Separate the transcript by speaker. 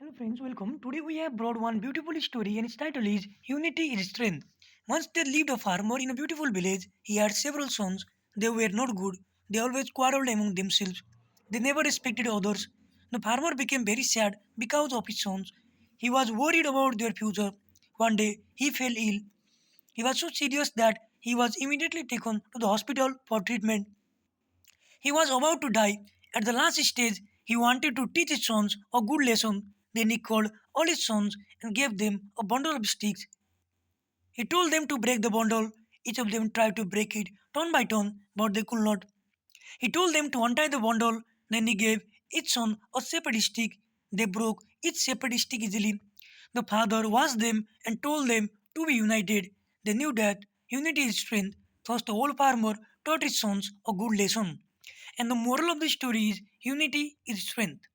Speaker 1: Hello friends, welcome. Today we have brought one beautiful story and its title is Unity is Strength. Once there lived a farmer in a beautiful village. He had several sons. They were not good. They always quarreled among themselves. They never respected others. The farmer became very sad because of his sons. He was worried about their future. One day he fell ill. He was so serious that he was immediately taken to the hospital for treatment. He was about to die. At the last stage, he wanted to teach his sons a good lesson. Then he called all his sons and gave them a bundle of sticks. He told them to break the bundle. Each of them tried to break it turn by turn, but they could not. He told them to untie the bundle. Then he gave each son a separate stick. They broke each separate stick easily. The father watched them and told them to be united. They knew that unity is strength. First, the old farmer taught his sons a good lesson. And the moral of the story is unity is strength.